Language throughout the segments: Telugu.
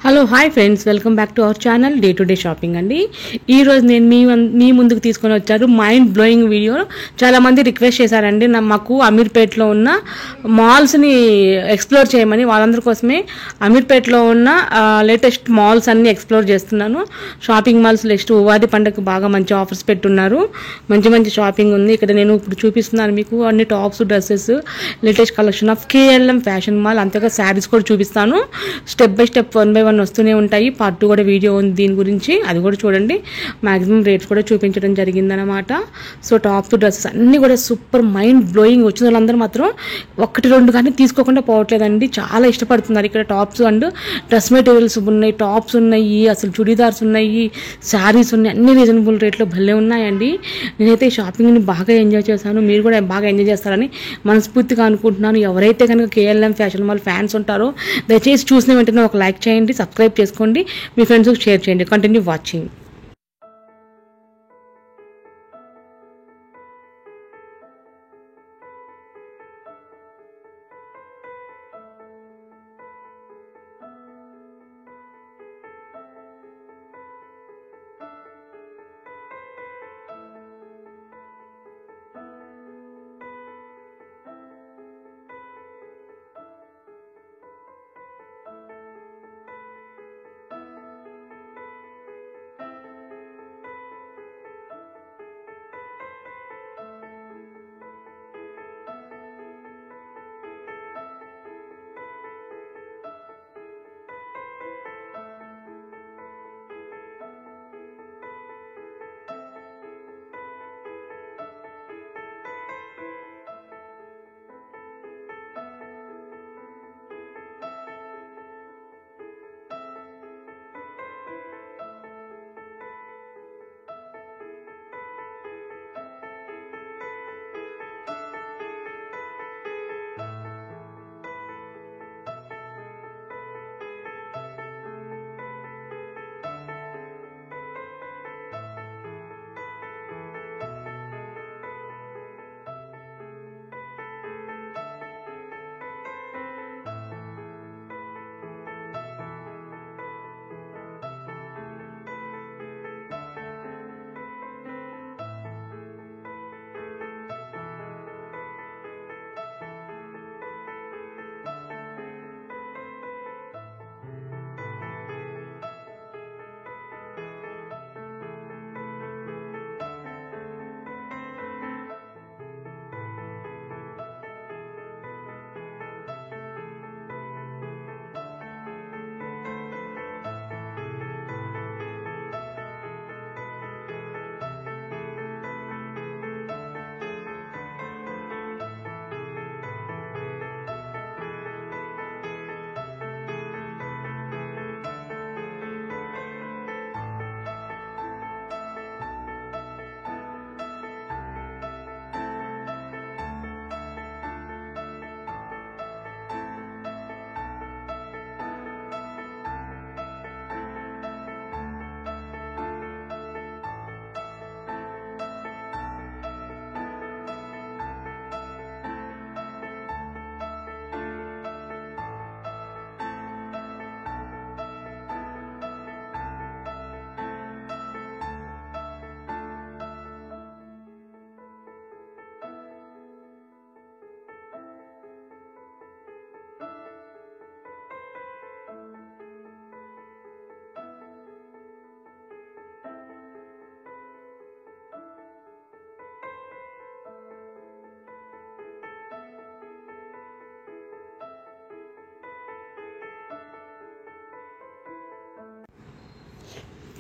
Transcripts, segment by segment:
Hello hi friends, welcome back to our channel day to day shopping అండి. ఈరోజు నేను మీ ముందుకు తీసుకొని వచ్చారు మైండ్ బ్లోయింగ్ వీడియో. చాలామంది రిక్వెస్ట్ చేశారండి మాకు అమీర్పేట్లో ఉన్న మాల్స్ని ఎక్స్ప్లోర్ చేయమని. వాళ్ళందరి కోసమే అమీర్పేట్లో ఉన్న లేటెస్ట్ మాల్స్ అన్ని ఎక్స్ప్లోర్ చేస్తున్నాను. షాపింగ్ మాల్స్ నెక్స్ట్ ఉగాది పండుగకు బాగా మంచి ఆఫర్స్ పెట్టున్నారు. మంచి మంచి షాపింగ్ ఉంది. ఇక్కడ నేను ఇప్పుడు చూపిస్తున్నాను మీకు అన్ని tops, dresses, latest collection of KLM fashion mall. అంతగా శారీస్ కూడా చూపిస్తాను. స్టెప్ బై స్టెప్ 1 by 1 వస్తూనే ఉంటాయి. పార్ట్ 2 కూడా వీడియో ఉంది దీని గురించి, అది కూడా చూడండి. మాక్సిమం రేట్స్ కూడా చూపించడం జరిగిందనమాట. సో టాప్స్, డ్రెస్సెస్ అన్నీ కూడా సూపర్ మైండ్ బ్లోయింగ్. వచ్చిన వాళ్ళందరూ మాత్రం 1-2 కానీ తీసుకోకుండా పోవట్లేదండి. చాలా ఇష్టపడుతున్నారు. ఇక్కడ టాప్స్ అండ్ డ్రెస్ మెటీరియల్స్ ఉన్నాయి, టాప్స్ ఉన్నాయి, అసలు చుడీదార్స్ ఉన్నాయి, శారీస్ ఉన్నాయి. అన్ని రీజనబుల్ రేట్లో భలే ఉన్నాయండి. నేనైతే ఈ షాపింగ్ని బాగా ఎంజాయ్ చేశాను. మీరు కూడా బాగా ఎంజాయ్ చేస్తారని మనస్ఫూర్తిగా అనుకుంటున్నాను. ఎవరైతే కనుక కేఎల్ఎం ఫ్యాషన్ మాల్ ఫ్యాన్స్ ఉంటారో దయచేసి చూసిన వెంటనే ఒక లైక్ చేయండి, సబ్స్క్రైబ్ చేసుకోండి, మీ ఫ్రెండ్స్కి షేర్ చేయండి. Continue watching.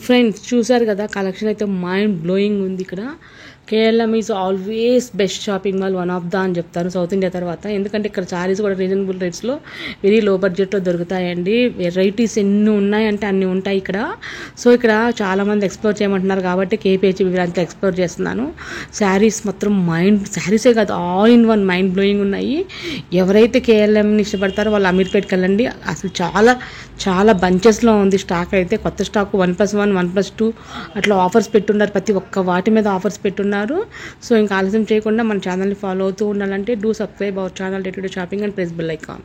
ఫ్రెండ్స్ చూసారు కదా, కలెక్షన్ అయితే మైండ్ బ్లోయింగ్ ఉంది. ఇక్కడ KLM is always best shopping mall, one of the అని చెప్తాను సౌత్ ఇండియా తర్వాత. ఎందుకంటే ఇక్కడ శారీస్ కూడా రీజనబుల్ రేట్స్లో వెరీ లో బడ్జెట్లో దొరుకుతాయండి. వెరైటీస్ ఎన్ని ఉన్నాయంటే అన్ని ఉంటాయి ఇక్కడ. సో ఇక్కడ చాలామంది ఎక్స్ప్లోర్ చేయమంటున్నారు కాబట్టి కేపీహెచ్ వీరంతా ఎక్స్ప్లోర్ చేస్తున్నాను. శారీస్ మాత్రం శారీసే కాదు, all in one mind blowing ఉన్నాయి. ఎవరైతే కేఎల్ఎంని ఇష్టపడతారో వాళ్ళు అమీర్పేట్కి వెళ్ళండి. అసలు చాలా చాలా బంచెస్లో ఉంది స్టాక్. అయితే కొత్త స్టాక్ 1+1, 1+2 అట్లా ఆఫర్స్ పెట్టున్నారు. ప్రతి ఒక్క వాటి మీద ఆఫర్స్ పెట్టున్నారు. సో ఇంకా ఆలస్యం చేయకుండా మన ఛానల్ని ఫాలో అవుతూ ఉండాలంటే do subscribe our channel day to day shopping and press bell icon.